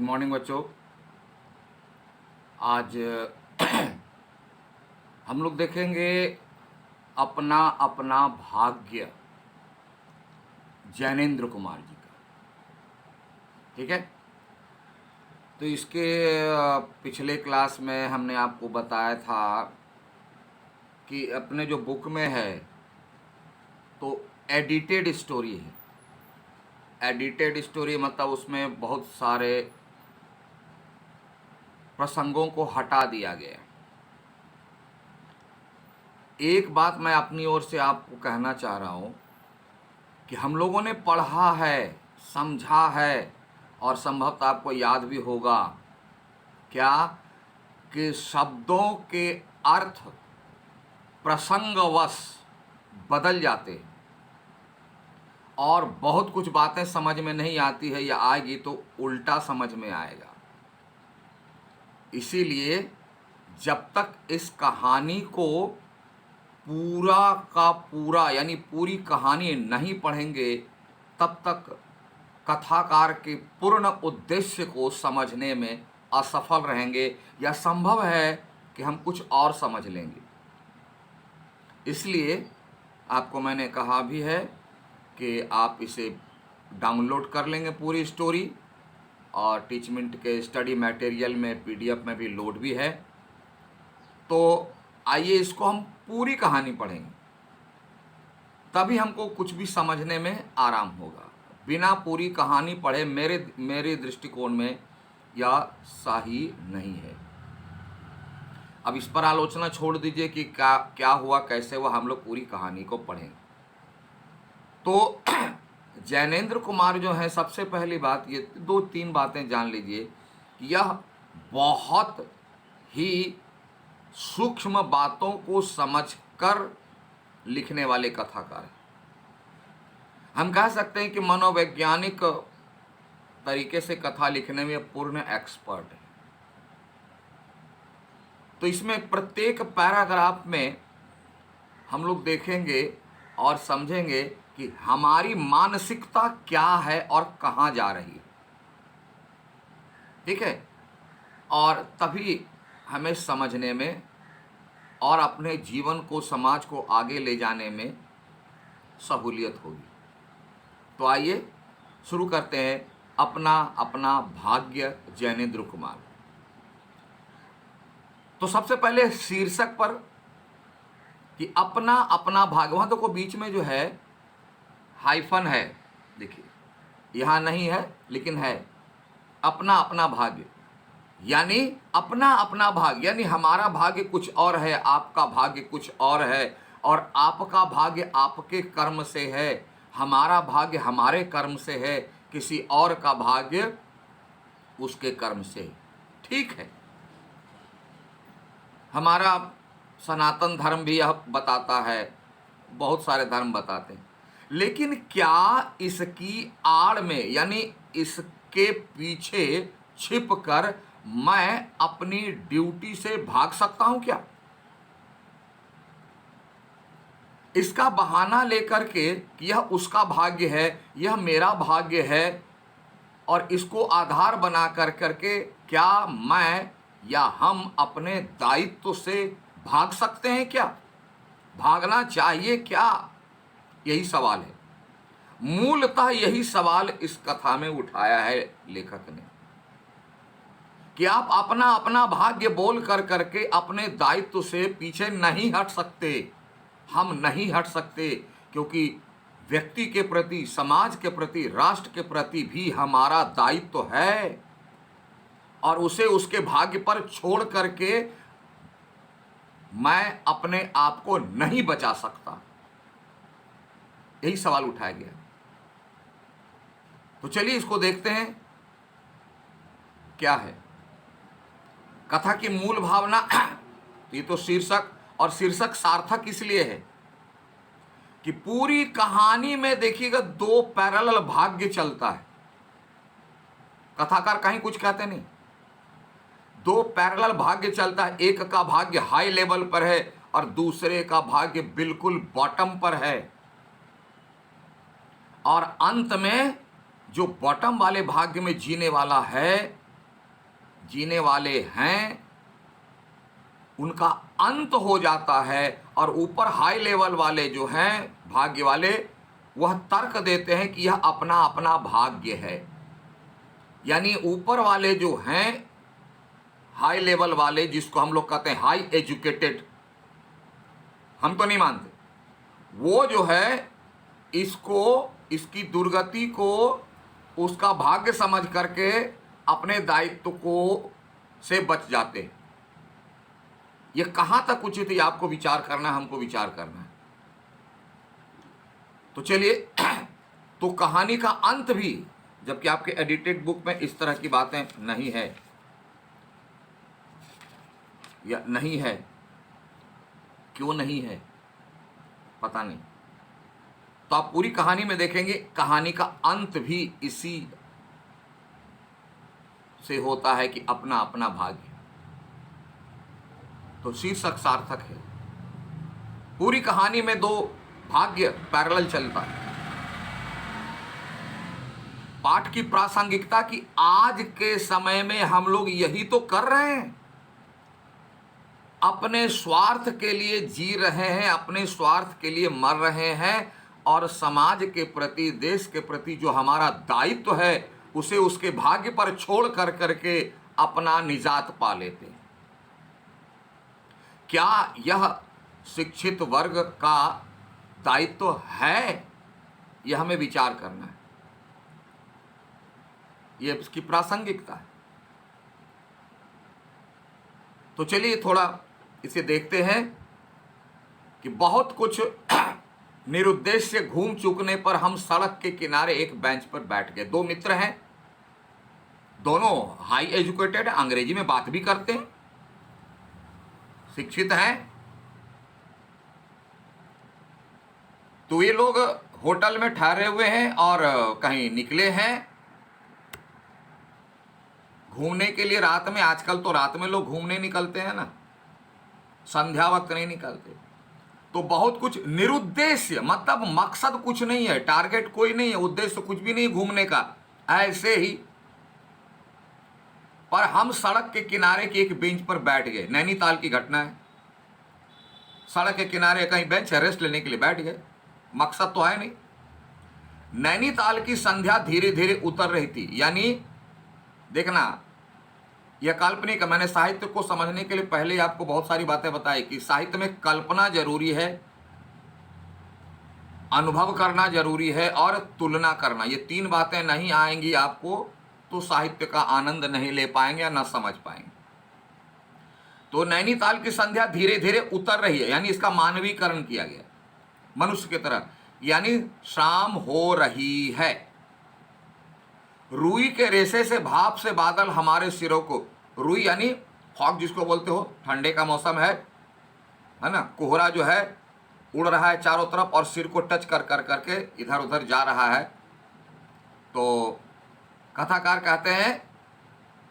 Morning बच्चों। आज हम लोग देखेंगे अपना अपना भाग्य, जैनेंद्र कुमार जी का। ठीक है, तो इसके पिछले क्लास में हमने आपको बताया था कि अपने जो बुक में है तो एडिटेड स्टोरी है। एडिटेड स्टोरी मतलब उसमें बहुत सारे प्रसंगों को हटा दिया गया। एक बात मैं अपनी ओर से आपको कहना चाह रहा हूँ कि हम लोगों ने पढ़ा है, समझा है और संभवतः आपको याद भी होगा क्या कि शब्दों के अर्थ प्रसंगवश बदल जाते हैं और बहुत कुछ बातें समझ में नहीं आती है या आएगी तो उल्टा समझ में आएगा। इसीलिए जब तक इस कहानी को पूरा का पूरा यानी पूरी कहानी नहीं पढ़ेंगे तब तक कथाकार के पूर्ण उद्देश्य को समझने में असफल रहेंगे या संभव है कि हम कुछ और समझ लेंगे। इसलिए आपको मैंने कहा भी है कि आप इसे डाउनलोड कर लेंगे पूरी स्टोरी, और टीचमेंट के स्टडी मटेरियल में पीडीएफ में भी लोड भी है। तो आइए इसको हम पूरी कहानी पढ़ेंगे, तभी हमको कुछ भी समझने में आराम होगा। बिना पूरी कहानी पढ़े मेरे दृष्टिकोण में यह सही नहीं है। अब इस पर आलोचना छोड़ दीजिए कि क्या हुआ, कैसे हुआ, हम लोग पूरी कहानी को पढ़ेंगे। तो जैनेंद्र कुमार जो है, सबसे पहली बात ये 2-3 बातें जान लीजिए कि यह बहुत ही सूक्ष्म बातों को समझकर लिखने वाले कथाकार हैं। हम कह सकते हैं कि मनोवैज्ञानिक तरीके से कथा लिखने में पूर्ण एक्सपर्ट है। तो इसमें प्रत्येक पैराग्राफ में हम लोग देखेंगे और समझेंगे कि हमारी मानसिकता क्या है और कहाँ जा रही है। ठीक है, और तभी हमें समझने में और अपने जीवन को, समाज को आगे ले जाने में सहूलियत होगी। तो आइए शुरू करते हैं अपना अपना भाग्य, जैनेंद्र कुमार। तो सबसे पहले शीर्षक पर कि अपना अपना भाग्य, वहां तो बीच में जो है हाइफन है, देखिए यहां नहीं है लेकिन है, अपना अपना भाग्य यानी अपना अपना भाग्य, यानी हमारा भाग्य कुछ और है, आपका भाग्य कुछ और है, और आपका भाग्य आपके कर्म से है, हमारा भाग्य हमारे कर्म से है, किसी और का भाग्य उसके कर्म से। ठीक है, हमारा सनातन धर्म भी यह बताता है, बहुत सारे धर्म बताते हैं, लेकिन क्या इसकी आड़ में यानी इसके पीछे छिपकर मैं अपनी ड्यूटी से भाग सकता हूं क्या? इसका बहाना लेकर के कि यह उसका भाग्य है, यह मेरा भाग्य है, और इसको आधार बना कर करके क्या मैं या हम अपने दायित्व से भाग सकते हैं क्या? भागना चाहिए क्या? यही सवाल है। मूलतः यही सवाल इस कथा में उठाया है लेखक ने कि आप अपना अपना भाग्य बोल कर करके अपने दायित्व से पीछे नहीं हट सकते। हम नहीं हट सकते क्योंकि व्यक्ति के प्रति, समाज के प्रति, राष्ट्र के प्रति भी हमारा दायित्व है, और उसे उसके भाग्य पर छोड़ करके मैं अपने आप को नहीं बचा सकता। यही सवाल उठाया गया। तो चलिए इसको देखते हैं क्या है कथा की मूल भावना। ये तो शीर्षक, और शीर्षक सार्थक इसलिए है कि पूरी कहानी में देखिएगा 2 पैरेलल भाग्य चलता है। कथाकार कहीं कुछ कहते नहीं, 2 पैरेलल भाग्य चलता है। एक का भाग्य हाई लेवल पर है और दूसरे का भाग्य बिल्कुल बॉटम पर है, और अंत में जो बॉटम वाले भाग्य में जीने वाला है जीने वाले हैं उनका अंत हो जाता है, और ऊपर हाई लेवल वाले जो हैं भाग्य वाले, वह तर्क देते हैं कि यह अपना अपना भाग्य है। यानी ऊपर वाले जो हैं हाई लेवल वाले, जिसको हम लोग कहते हैं हाई एजुकेटेड, हम तो नहीं मानते, वो जो है इसको, इसकी दुर्गति को उसका भाग्य समझ करके अपने दायित्व को से बच जाते हैं। ये कहां तक उचित है आपको विचार करना है, हमको विचार करना है। तो चलिए, तो कहानी का अंत भी, जबकि आपके एडिटेड बुक में इस तरह की बातें नहीं है या नहीं है, क्यों नहीं है पता नहीं, तो आप पूरी कहानी में देखेंगे कहानी का अंत भी इसी से होता है कि अपना अपना भाग्य। तो शीर्षक सार्थक है। पूरी कहानी में दो भाग्य पैरेलल चलता है। पाठ की प्रासंगिकता की, आज के समय में हम लोग यही तो कर रहे हैं, अपने स्वार्थ के लिए जी रहे हैं, अपने स्वार्थ के लिए मर रहे हैं, और समाज के प्रति, देश के प्रति जो हमारा दायित्व है उसे उसके भाग्य पर छोड़ कर करके अपना निजात पा लेते हैं। क्या यह शिक्षित वर्ग का दायित्व है? यह हमें विचार करना है, यह इसकी प्रासंगिकता है। तो चलिए थोड़ा इसे देखते हैं कि बहुत कुछ निरुद्देश्य घूम चुकने पर हम सड़क के किनारे एक बेंच पर बैठ गए। दो मित्र हैं, दोनों हाई एजुकेटेड, अंग्रेजी में बात भी करते हैं, शिक्षित हैं। तो ये लोग होटल में ठहरे हुए हैं और कहीं निकले हैं घूमने के लिए रात में। आजकल तो रात में लोग घूमने निकलते हैं ना, संध्या वक्त नहीं निकलते। तो बहुत कुछ निरुद्देश्य, मतलब मकसद कुछ नहीं है, टारगेट कोई नहीं है, उद्देश्य कुछ भी नहीं घूमने का, ऐसे ही। पर हम सड़क के किनारे की एक बेंच पर बैठ गए। नैनीताल की घटना है। सड़क के किनारे कहीं बेंच है, रेस्ट लेने के लिए बैठ गए, मकसद तो है नहीं। नैनीताल की संध्या धीरे धीरे उतर रही थी। यानी देखना, यह काल्पनिक है। मैंने साहित्य को समझने के लिए पहले ही आपको बहुत सारी बातें बताई कि साहित्य में कल्पना जरूरी है, अनुभव करना जरूरी है, और तुलना करना। ये तीन बातें नहीं आएंगी आपको तो साहित्य का आनंद नहीं ले पाएंगे या ना समझ पाएंगे। तो नैनीताल की संध्या धीरे धीरे उतर रही है, यानी इसका मानवीकरण किया गया मनुष्य की तरह। यानी शाम हो रही है। रुई के रेशे से, भाप से बादल हमारे सिरों को, रुई यानी फॉग जिसको बोलते हो, ठंडे का मौसम है ना, कोहरा जो है उड़ रहा है चारों तरफ और सिर को टच कर कर करके इधर उधर जा रहा है। तो कथाकार कहते हैं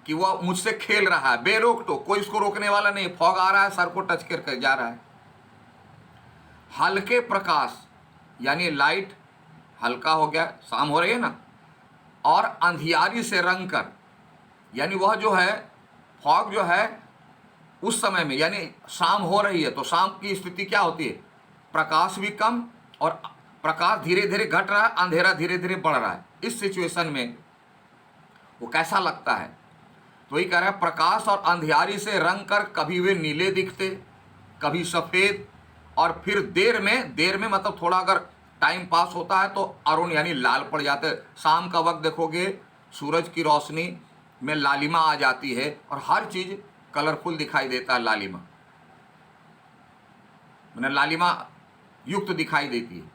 कि वह मुझसे खेल रहा है बेरोक टोक, कोई इसको रोकने वाला नहीं। फॉग आ रहा है, सर को टच कर जा रहा है। हल्के प्रकाश यानी लाइट, हल्का हो गया, शाम हो रही है ना, और अंधियारी से रंग कर, यानी वह जो है फॉग जो है उस समय में, यानी शाम हो रही है तो शाम की स्थिति क्या होती है, प्रकाश भी कम और प्रकाश धीरे धीरे घट रहा है, अंधेरा धीरे धीरे बढ़ रहा है। इस सिचुएशन में वो कैसा लगता है? तो वही कह रहा है, प्रकाश और अंधियारी से रंग कर कभी वे नीले दिखते, कभी सफ़ेद, और फिर देर में मतलब थोड़ा अगर टाइम पास होता है तो अरुण यानी लाल पड़ जाते। शाम का वक्त देखोगे सूरज की रोशनी में लालिमा आ जाती है और हर चीज़ कलरफुल दिखाई देता है। लालिमा मैंने लालिमा युक्त दिखाई देती है।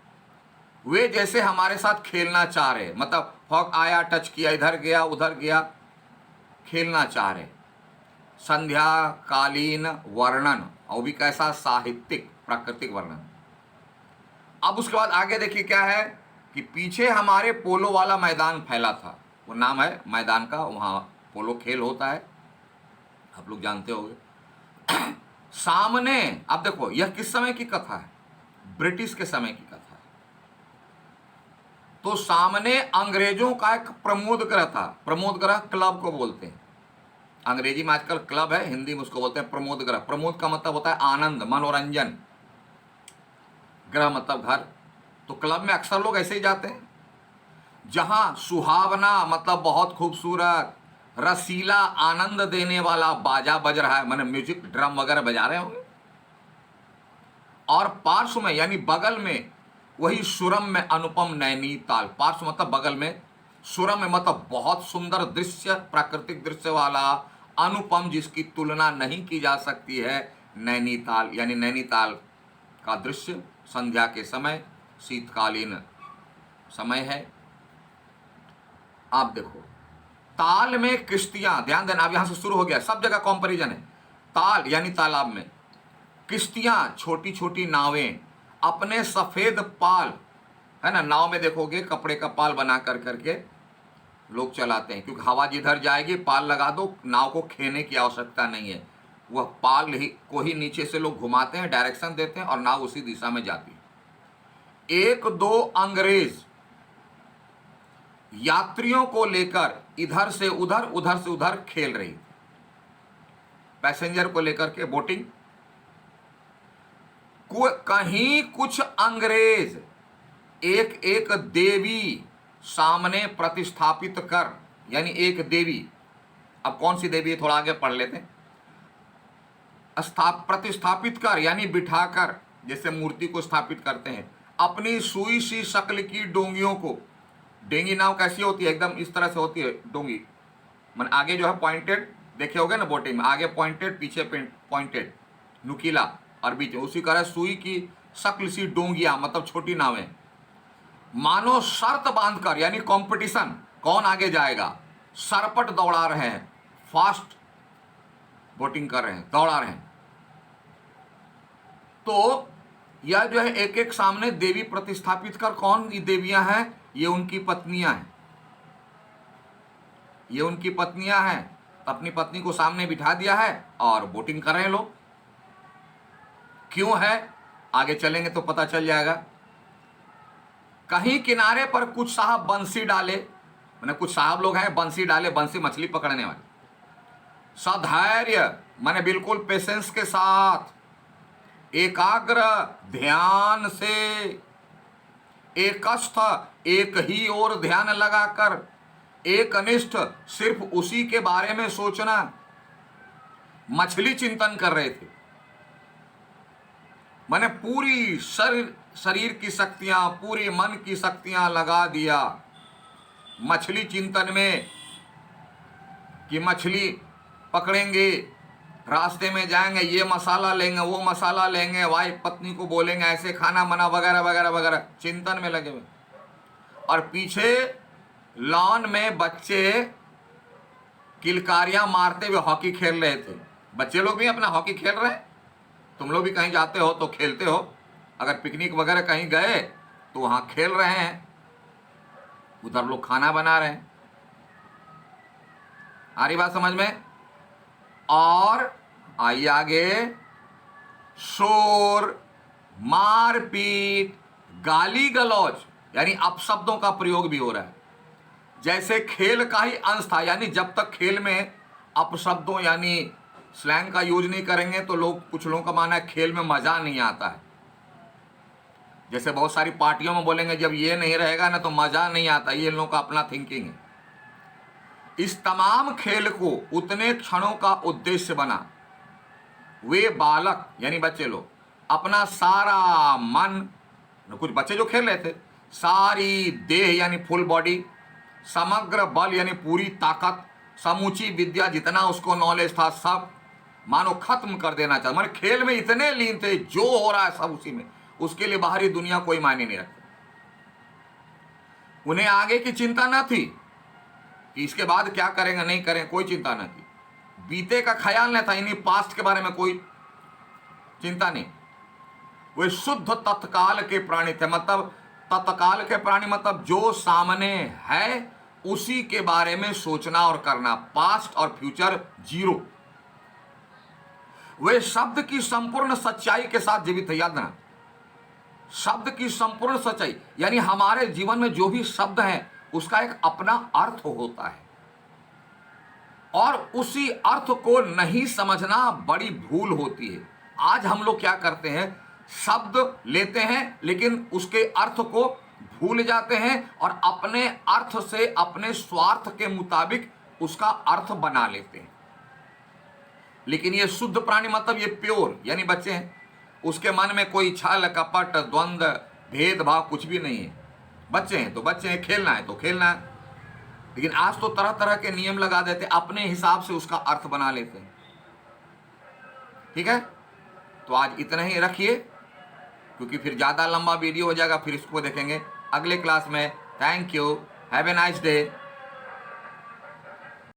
वे जैसे हमारे साथ खेलना चाह रहे, मतलब फॉग आया, टच किया, इधर गया उधर गया, खेलना चाह रहे। संध्या कालीन वर्णन, और भी कैसा साहित्यिक प्राकृतिक वर्णन। अब उसके बाद आगे देखिए क्या है कि पीछे हमारे पोलो वाला मैदान फैला था। वो नाम है मैदान का, वहाँ पोलो खेल होता है, आप लोग जानते होंगे। सामने, अब देखो यह किस समय की कथा है? ब्रिटिश के समय की कथा है। तो सामने अंग्रेजों का एक प्रमोद गृह था, प्रमोद गृह क्लब को बोलते हैं। अंग्रेजी में आजकल क्लब है, हिंदी में उसको बोलते हैं प्रमोद गृह। प्रमोद का मतलब होता है आनंद, मनोरंजन, गृह मतलब घर। तो क्लब में अक्सर लोग ऐसे ही जाते हैं जहां सुहावना मतलब बहुत खूबसूरत, रसीला, आनंद देने वाला बाजा बज रहा है, माने म्यूजिक, ड्रम वगैरह बजा रहे होंगे, और पार्श्व में यानी बगल में वही सुरम में अनुपम नैनीताल। पार्श्व मतलब बगल में, सुरम में मतलब बहुत सुंदर दृश्य, प्राकृतिक दृश्य वाला, अनुपम जिसकी तुलना नहीं की जा सकती है, नैनीताल। यानी नैनीताल का दृश्य संध्या के समय, शीतकालीन समय है। आप देखो ताल में किश्तियां, ध्यान देना, अब यहां से शुरू हो गया, सब जगह कंपैरिजन है। ताल यानी तालाब में, किश्तियां छोटी छोटी नावें अपने सफेद पाल, है ना, नाव में देखोगे कपड़े का पाल बना कर करके लोग चलाते हैं, क्योंकि हवा जिधर जाएगी पाल लगा दो, नाव को खेने की आवश्यकता नहीं है, वह पाल ही को ही नीचे से लोग घुमाते हैं, डायरेक्शन देते हैं और नाव उसी दिशा में जाती है। एक दो अंग्रेज यात्रियों को लेकर इधर से उधर खेल रही, पैसेंजर को लेकर के बोटिंग। कहीं कुछ अंग्रेज एक एक देवी सामने प्रतिस्थापित कर, यानी एक देवी, अब कौन सी देवी है थोड़ा आगे पढ़ लेते हैं। प्रतिस्थापित कर यानी बिठाकर, जैसे मूर्ति को स्थापित करते हैं, अपनी सुई सी शक्ल की डोंगियों को। डेंगी नाव कैसी होती है, एकदम इस तरह से होती है डोंगी, मन आगे जो है पॉइंटेड, देखे होगे ना बोटिंग में, आगे पॉइंटेड पीछे पॉइंटेड, नुकीला, और बीच में उसी तरह सुई की शक्ल सी डोंगियां मतलब छोटी नावें, मानो शर्त बांधकर, यानी कंपटीशन, कौन आगे जाएगा, सरपट दौड़ा रहे हैं, फास्ट बोटिंग कर रहे हैं, दौड़ा रहे हैं। तो यह जो है एक एक सामने देवी प्रतिस्थापित कर, कौन ये देवियां हैं, ये उनकी पत्नियां हैं, ये उनकी पत्नियां हैं। अपनी पत्नी को सामने बिठा दिया है और बोटिंग कर रहे हैं लोग। क्यों है आगे चलेंगे तो पता चल जाएगा। कहीं किनारे पर कुछ साहब बंसी डाले, माने कुछ साहब लोग हैं बंसी डाले, बंसी मछली पकड़ने वाले, सधैर्य माने बिल्कुल पेशेंस के साथ, एकाग्र ध्यान से, एकस्थ एक ही ओर ध्यान लगाकर, एकनिष्ठ सिर्फ उसी के बारे में सोचना, मछली चिंतन कर रहे थे। मैंने पूरी शरीर की शक्तियां, पूरी मन की शक्तियां लगा दिया मछली चिंतन में, कि मछली पकड़ेंगे, रास्ते में जाएंगे, ये मसाला लेंगे, वो मसाला लेंगे, वाइफ पत्नी को बोलेंगे ऐसे खाना बना, वगैरह वगैरह वगैरह, चिंतन में लगे हुए। और पीछे लॉन में बच्चे किलकारियां मारते हुए हॉकी खेल रहे थे। बच्चे लोग भी अपना हॉकी खेल रहे हैं, तुम लोग भी कहीं जाते हो तो खेलते हो, अगर पिकनिक वगैरह कहीं गए तो वहां खेल रहे हैं, उधर लोग खाना बना रहे हैं। आ रही बात समझ में। और आइए आगे, शोर, मारपीट, गाली गलौज, यानी अपशब्दों का प्रयोग भी हो रहा है, जैसे खेल का ही अंश था। यानी जब तक खेल में अपशब्दों यानी स्लैंग का यूज नहीं करेंगे तो लोग, कुछ लोगों का मानना है खेल में मजा नहीं आता है। जैसे बहुत सारी पार्टियों में बोलेंगे जब ये नहीं रहेगा ना तो मजा नहीं आता, ये लोगों का अपना थिंकिंग है। इस तमाम खेल को उतने क्षणों का उद्देश्य बना, वे बालक यानी बच्चे लोग अपना सारा मन, कुछ बच्चे जो खेल रहे थे, सारी देह यानी फुल बॉडी, समग्र बल यानी पूरी ताकत, समूची विद्या, जितना उसको नॉलेज था सब मानो खत्म कर देना चाहता। मानो खेल में इतने लीन थे, जो हो रहा है सब उसी में, उसके लिए बाहरी दुनिया कोई मायने नहीं रखती। उन्हें आगे की चिंता न थी कि इसके बाद क्या करेंगे नहीं करेंगे, कोई चिंता न थी। बीते का ख्याल न था, यानी पास्ट के बारे में कोई चिंता नहीं। वे शुद्ध तत्काल के प्राणी थे। मतलब तत्काल के प्राणी मतलब जो सामने है उसी के बारे में सोचना और करना, पास्ट और फ्यूचर जीरो। वे शब्द की संपूर्ण सच्चाई के साथ जीवित है। याद रखना, शब्द की संपूर्ण सच्चाई, यानी हमारे जीवन में जो भी शब्द हैं उसका एक अपना अर्थ होता है। और उसी अर्थ को नहीं समझना बड़ी भूल होती है। आज हम लोग क्या करते हैं, शब्द लेते हैं लेकिन उसके अर्थ को भूल जाते हैं और अपने अर्थ से, अपने स्वार्थ के मुताबिक उसका अर्थ बना लेते हैं। लेकिन ये शुद्ध प्राणी मतलब ये प्योर, यानी बच्चे हैं, उसके मन में कोई छल कपट द्वंद्व भेदभाव कुछ भी नहीं है। बच्चे हैं तो बच्चे हैं, खेलना है तो खेलना है। लेकिन आज तो तरह तरह के नियम लगा देते, अपने हिसाब से उसका अर्थ बना लेते हैं। ठीक है, तो आज इतना ही रखिए, क्योंकि फिर ज़्यादा लंबा वीडियो हो जाएगा, फिर इसको देखेंगे अगले क्लास में। Thank you, have a nice day.